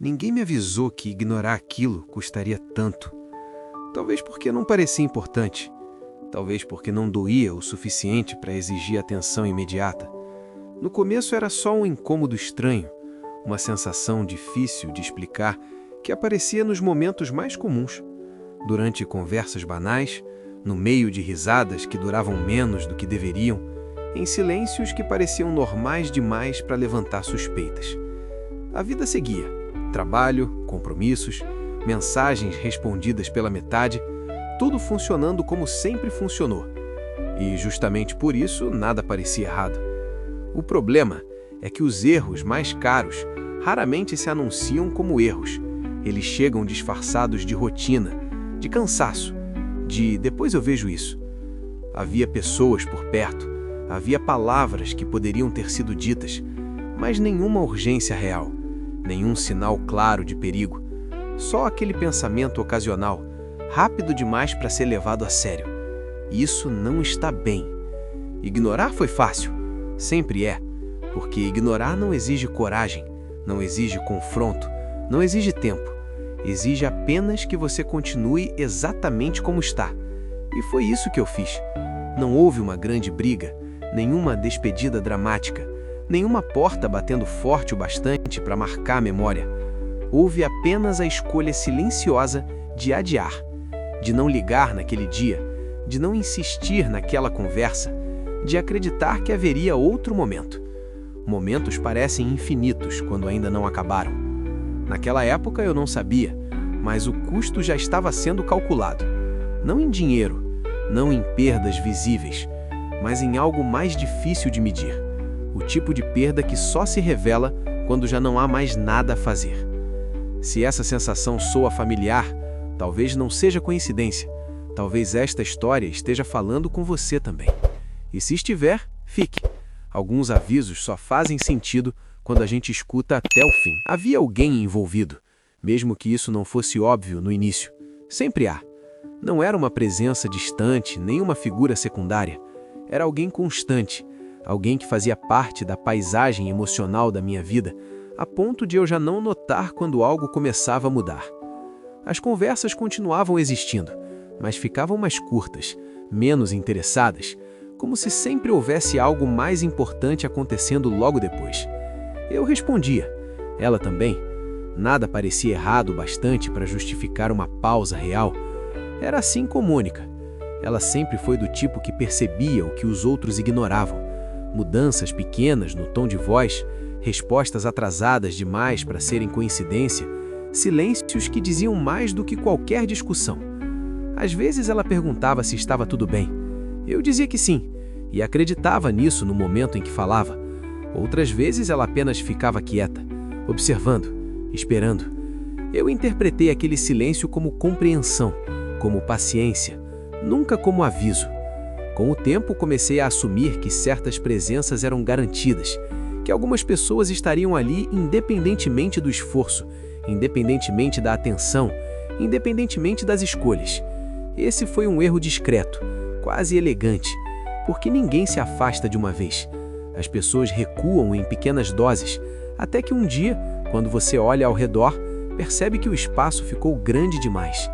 Ninguém me avisou que ignorar aquilo custaria tanto. Talvez porque não parecia importante. Talvez porque não doía o suficiente para exigir atenção imediata. No começo era só um incômodo estranho, uma sensação difícil de explicar que aparecia nos momentos mais comuns. Durante conversas banais, no meio de risadas que duravam menos do que deveriam, em silêncios que pareciam normais demais para levantar suspeitas. A vida seguia. Trabalho, compromissos, mensagens respondidas pela metade, tudo funcionando como sempre funcionou. E justamente por isso nada parecia errado. O problema é que os erros mais caros raramente se anunciam como erros. Eles chegam disfarçados de rotina, de cansaço, de depois eu vejo isso. Havia pessoas por perto, havia palavras que poderiam ter sido ditas, mas nenhuma urgência real. Nenhum sinal claro de perigo, só aquele pensamento ocasional, rápido demais para ser levado a sério. Isso não está bem. Ignorar foi fácil, sempre é, porque ignorar não exige coragem, não exige confronto, não exige tempo, exige apenas que você continue exatamente como está. E foi isso que eu fiz. Não houve uma grande briga, nenhuma despedida dramática, nenhuma porta batendo forte o bastante para marcar a memória. Houve apenas a escolha silenciosa de adiar, de não ligar naquele dia, de não insistir naquela conversa, de acreditar que haveria outro momento. Momentos parecem infinitos quando ainda não acabaram. Naquela época eu não sabia, mas o custo já estava sendo calculado. Não em dinheiro, não em perdas visíveis, mas em algo mais difícil de medir. O tipo de perda que só se revela quando já não há mais nada a fazer. Se essa sensação soa familiar, talvez não seja coincidência. Talvez esta história esteja falando com você também. E se estiver, fique. Alguns avisos só fazem sentido quando a gente escuta até o fim. Havia alguém envolvido, mesmo que isso não fosse óbvio no início. Sempre há. Não era uma presença distante, nem uma figura secundária. Era alguém constante. Alguém que fazia parte da paisagem emocional da minha vida, a ponto de eu já não notar quando algo começava a mudar. As conversas continuavam existindo, mas ficavam mais curtas, menos interessadas, como se sempre houvesse algo mais importante acontecendo logo depois. Eu respondia, ela também. Nada parecia errado o bastante para justificar uma pausa real. Era assim com Mônica. Ela sempre foi do tipo que percebia o que os outros ignoravam. Mudanças pequenas no tom de voz, respostas atrasadas demais para serem coincidência, silêncios que diziam mais do que qualquer discussão. Às vezes ela perguntava se estava tudo bem. Eu dizia que sim, e acreditava nisso no momento em que falava. Outras vezes ela apenas ficava quieta, observando, esperando. Eu interpretei aquele silêncio como compreensão, como paciência, nunca como aviso. Com o tempo, comecei a assumir que certas presenças eram garantidas, que algumas pessoas estariam ali independentemente do esforço, independentemente da atenção, independentemente das escolhas. Esse foi um erro discreto, quase elegante, porque ninguém se afasta de uma vez. As pessoas recuam em pequenas doses, até que um dia, quando você olha ao redor, percebe que o espaço ficou grande demais.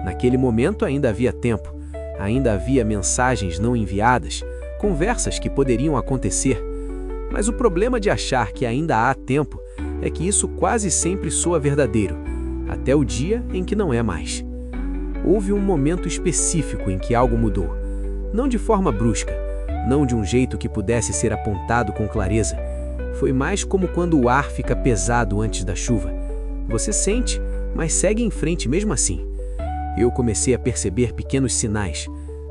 Naquele momento ainda havia tempo. Ainda havia mensagens não enviadas, conversas que poderiam acontecer. Mas o problema de achar que ainda há tempo é que isso quase sempre soa verdadeiro, até o dia em que não é mais. Houve um momento específico em que algo mudou. Não de forma brusca, não de um jeito que pudesse ser apontado com clareza. Foi mais como quando o ar fica pesado antes da chuva. Você sente, mas segue em frente mesmo assim. Eu comecei a perceber pequenos sinais,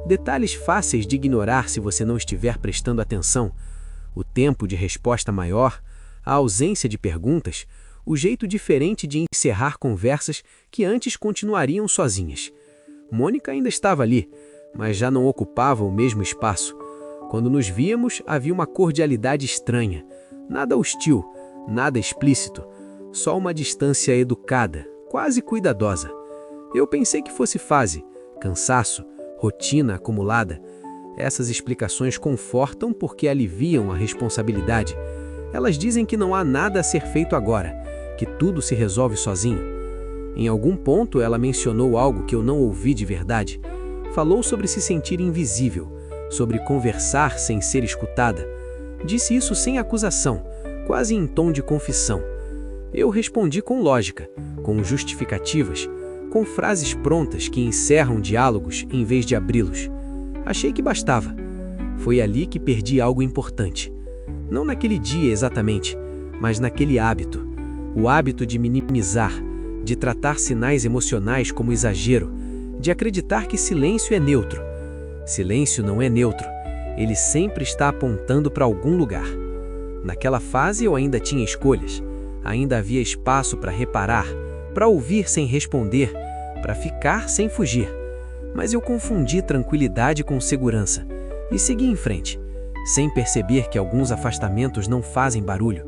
detalhes fáceis de ignorar se você não estiver prestando atenção. O tempo de resposta maior, a ausência de perguntas, o jeito diferente de encerrar conversas que antes continuariam sozinhas. Mônica ainda estava ali, mas já não ocupava o mesmo espaço. Quando nos víamos, havia uma cordialidade estranha, nada hostil, nada explícito, só uma distância educada, quase cuidadosa. Eu pensei que fosse fase, cansaço, rotina acumulada. Essas explicações confortam porque aliviam a responsabilidade. Elas dizem que não há nada a ser feito agora, que tudo se resolve sozinho. Em algum ponto ela mencionou algo que eu não ouvi de verdade. Falou sobre se sentir invisível, sobre conversar sem ser escutada. Disse isso sem acusação, quase em tom de confissão. Eu respondi com lógica, com justificativas, com frases prontas que encerram diálogos em vez de abri-los. Achei que bastava. Foi ali que perdi algo importante. Não naquele dia exatamente, mas naquele hábito. O hábito de minimizar, de tratar sinais emocionais como exagero, de acreditar que silêncio é neutro. Silêncio não é neutro. Ele sempre está apontando para algum lugar. Naquela fase eu ainda tinha escolhas. Ainda havia espaço para reparar, para ouvir sem responder, para ficar sem fugir. Mas eu confundi tranquilidade com segurança e segui em frente, sem perceber que alguns afastamentos não fazem barulho.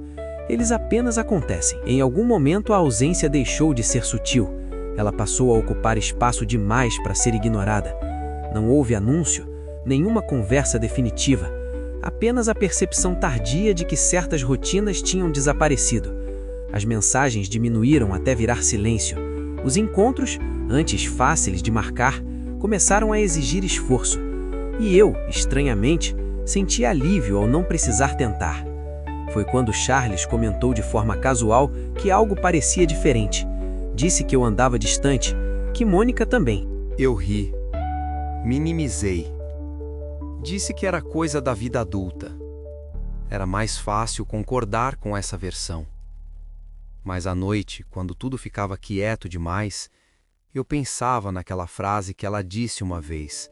Eles apenas acontecem. Em algum momento a ausência deixou de ser sutil. Ela passou a ocupar espaço demais para ser ignorada. Não houve anúncio, nenhuma conversa definitiva, apenas a percepção tardia de que certas rotinas tinham desaparecido. As mensagens diminuíram até virar silêncio. Os encontros, antes fáceis de marcar, começaram a exigir esforço. E eu, estranhamente, senti alívio ao não precisar tentar. Foi quando Charles comentou de forma casual que algo parecia diferente. Disse que eu andava distante, que Mônica também. Eu ri. Minimizei. Disse que era coisa da vida adulta. Era mais fácil concordar com essa versão. Mas à noite, quando tudo ficava quieto demais, eu pensava naquela frase que ela disse uma vez.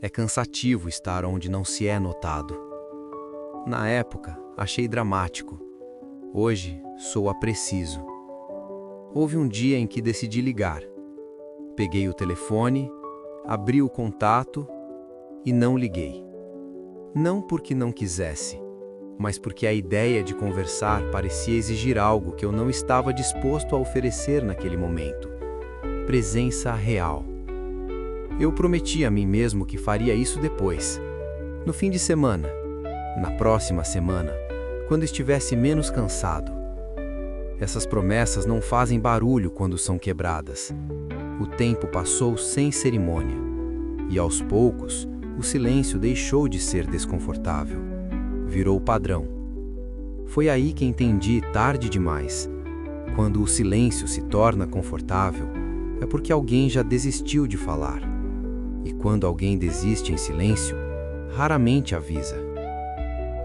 É cansativo estar onde não se é notado. Na época, achei dramático. Hoje, sou apreciso. Houve um dia em que decidi ligar. Peguei o telefone, abri o contato e não liguei. Não porque não quisesse, mas porque a ideia de conversar parecia exigir algo que eu não estava disposto a oferecer naquele momento. Presença real. Eu prometi a mim mesmo que faria isso depois, no fim de semana, na próxima semana, quando estivesse menos cansado. Essas promessas não fazem barulho quando são quebradas. O tempo passou sem cerimônia, e aos poucos, o silêncio deixou de ser desconfortável. Virou padrão. Foi aí que entendi, tarde demais. Quando o silêncio se torna confortável, é porque alguém já desistiu de falar. E quando alguém desiste em silêncio, raramente avisa.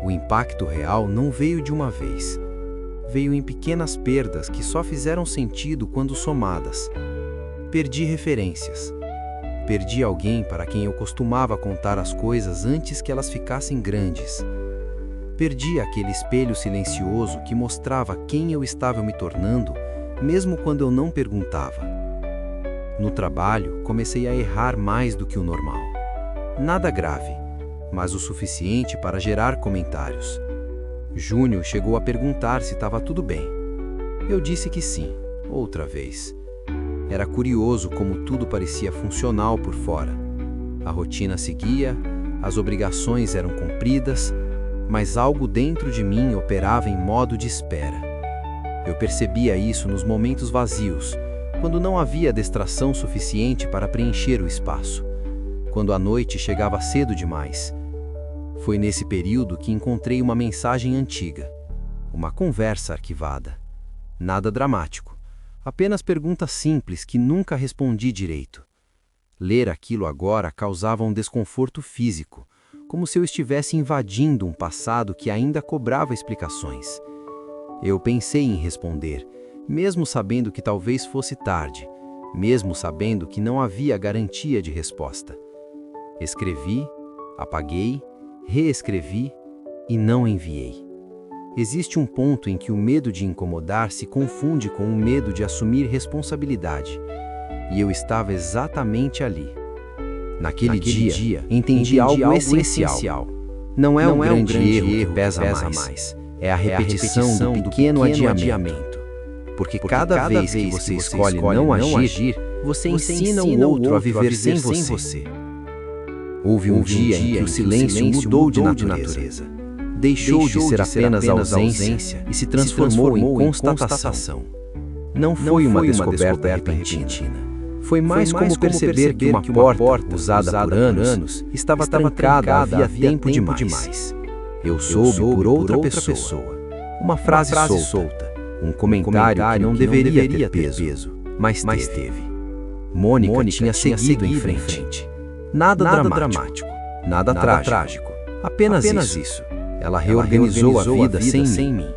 O impacto real não veio de uma vez. Veio em pequenas perdas que só fizeram sentido quando somadas. Perdi referências. Perdi alguém para quem eu costumava contar as coisas antes que elas ficassem grandes. Perdi aquele espelho silencioso que mostrava quem eu estava me tornando, mesmo quando eu não perguntava. No trabalho, comecei a errar mais do que o normal. Nada grave, mas o suficiente para gerar comentários. Júnior chegou a perguntar se estava tudo bem. Eu disse que sim, outra vez. Era curioso como tudo parecia funcional por fora. A rotina seguia, as obrigações eram cumpridas, mas algo dentro de mim operava em modo de espera. Eu percebia isso nos momentos vazios, quando não havia distração suficiente para preencher o espaço, quando a noite chegava cedo demais. Foi nesse período que encontrei uma mensagem antiga, uma conversa arquivada. Nada dramático, apenas perguntas simples que nunca respondi direito. Ler aquilo agora causava um desconforto físico, como se eu estivesse invadindo um passado que ainda cobrava explicações. Eu pensei em responder, mesmo sabendo que talvez fosse tarde, mesmo sabendo que não havia garantia de resposta. Escrevi, apaguei, reescrevi e não enviei. Existe um ponto em que o medo de incomodar se confunde com o medo de assumir responsabilidade. E eu estava exatamente ali. Naquele dia, entendi algo essencial. Não é um grande erro que pesa mais. É a repetição do pequeno adiamento. Porque cada vez que você escolhe não agir, você ensina o outro a viver sem você. Houve um dia em que o silêncio mudou de natureza. deixou de ser apenas ausência e se transformou em constatação. Não foi uma descoberta repentina. Foi mais como perceber que uma porta usada por anos estava trancada havia tempo demais. Eu soube por outra pessoa. Uma frase solta, um comentário que não deveria ter peso, mas teve. Mônica tinha seguido em frente. Nada dramático, nada trágico. Apenas isso. Ela reorganizou a vida sem mim.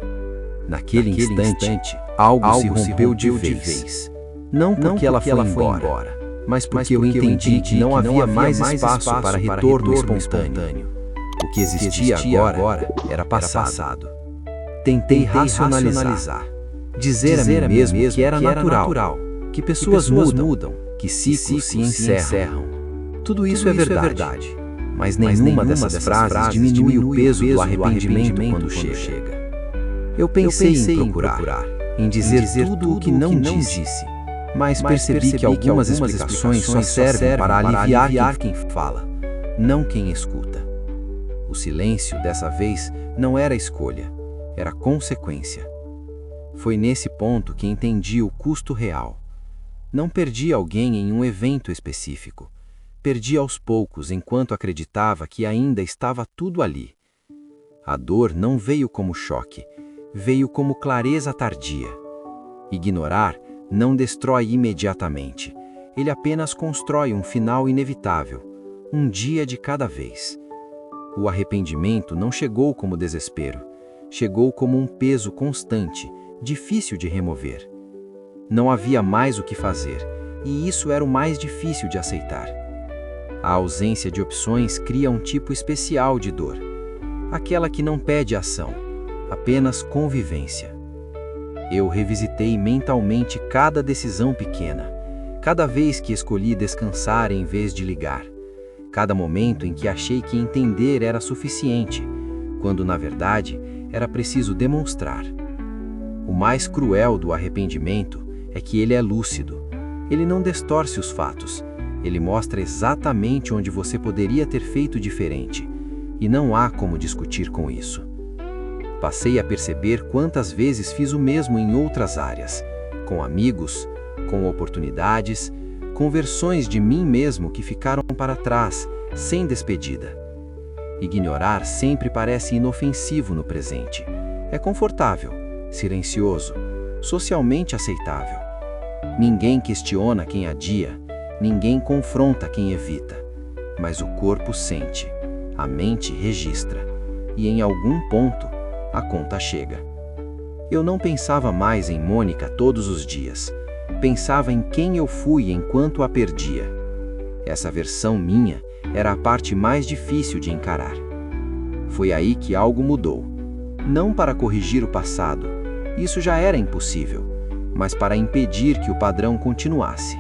Naquele instante, algo se rompeu de vez. Não porque ela foi embora, mas porque eu entendi que não havia mais espaço para retorno espontâneo. O que existia agora era passado. Tentei racionalizar, dizer a mim mesmo que era natural, que pessoas mudam, que ciclos se encerram. Tudo isso é verdade, mas nenhuma dessas frases diminui o peso do arrependimento quando chega. Eu pensei em procurar, em dizer tudo o que não disse, mas percebi que algumas explicações só servem para aliviar quem fala, não quem escuta. O silêncio, dessa vez, não era escolha, era consequência. Foi nesse ponto que entendi o custo real. Não perdi alguém em um evento específico. Perdi aos poucos enquanto acreditava que ainda estava tudo ali. A dor não veio como choque, veio como clareza tardia. Ignorar não destrói imediatamente. Ele apenas constrói um final inevitável, um dia de cada vez. O arrependimento não chegou como desespero. Chegou como um peso constante, difícil de remover. Não havia mais o que fazer, e isso era o mais difícil de aceitar. A ausência de opções cria um tipo especial de dor, aquela que não pede ação, apenas convivência. Eu revisitei mentalmente cada decisão pequena, cada vez que escolhi descansar em vez de ligar, cada momento em que achei que entender era suficiente, quando na verdade era preciso demonstrar. O mais cruel do arrependimento é que ele é lúcido. Ele não distorce os fatos. Ele mostra exatamente onde você poderia ter feito diferente. E não há como discutir com isso. Passei a perceber quantas vezes fiz o mesmo em outras áreas. Com amigos, com oportunidades, com versões de mim mesmo que ficaram para trás, sem despedida. Ignorar sempre parece inofensivo no presente. É confortável, silencioso, socialmente aceitável. Ninguém questiona quem adia, ninguém confronta quem evita. Mas o corpo sente, a mente registra, e em algum ponto a conta chega. Eu não pensava mais em Mônica todos os dias. Pensava em quem eu fui enquanto a perdia. Essa versão minha era a parte mais difícil de encarar. Foi aí que algo mudou. Não para corrigir o passado, isso já era impossível, mas para impedir que o padrão continuasse.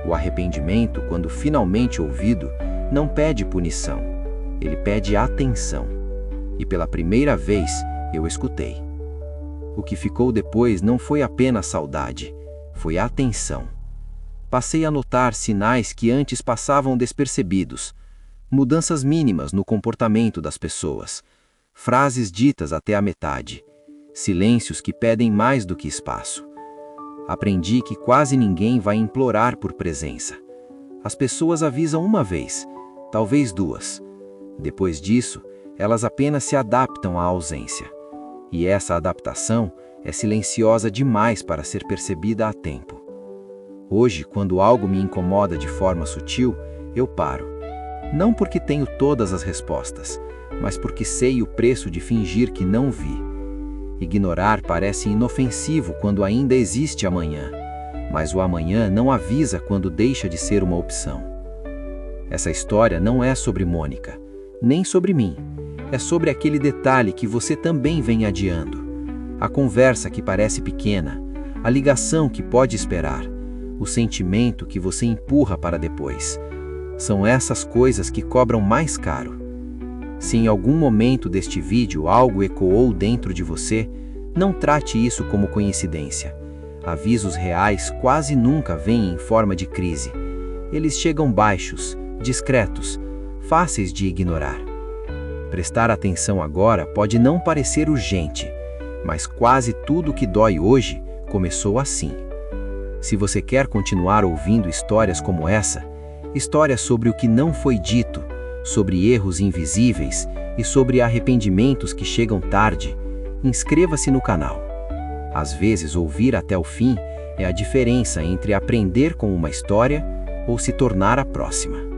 O arrependimento, quando finalmente ouvido, não pede punição, ele pede atenção. E pela primeira vez, eu escutei. O que ficou depois não foi apenas saudade, foi atenção. Passei a notar sinais que antes passavam despercebidos, mudanças mínimas no comportamento das pessoas, frases ditas até a metade, silêncios que pedem mais do que espaço. Aprendi que quase ninguém vai implorar por presença. As pessoas avisam uma vez, talvez duas. Depois disso, elas apenas se adaptam à ausência. E essa adaptação é silenciosa demais para ser percebida a tempo. Hoje, quando algo me incomoda de forma sutil, eu paro. Não porque tenho todas as respostas, mas porque sei o preço de fingir que não vi. Ignorar parece inofensivo quando ainda existe amanhã, mas o amanhã não avisa quando deixa de ser uma opção. Essa história não é sobre Mônica, nem sobre mim. É sobre aquele detalhe que você também vem adiando. A conversa que parece pequena, a ligação que pode esperar, o sentimento que você empurra para depois. São essas coisas que cobram mais caro. Se em algum momento deste vídeo algo ecoou dentro de você, não trate isso como coincidência. Avisos reais quase nunca vêm em forma de crise. Eles chegam baixos, discretos, fáceis de ignorar. Prestar atenção agora pode não parecer urgente, mas quase tudo que dói hoje começou assim. Se você quer continuar ouvindo histórias como essa, histórias sobre o que não foi dito, sobre erros invisíveis e sobre arrependimentos que chegam tarde, inscreva-se no canal. Às vezes, ouvir até o fim é a diferença entre aprender com uma história ou se tornar a próxima.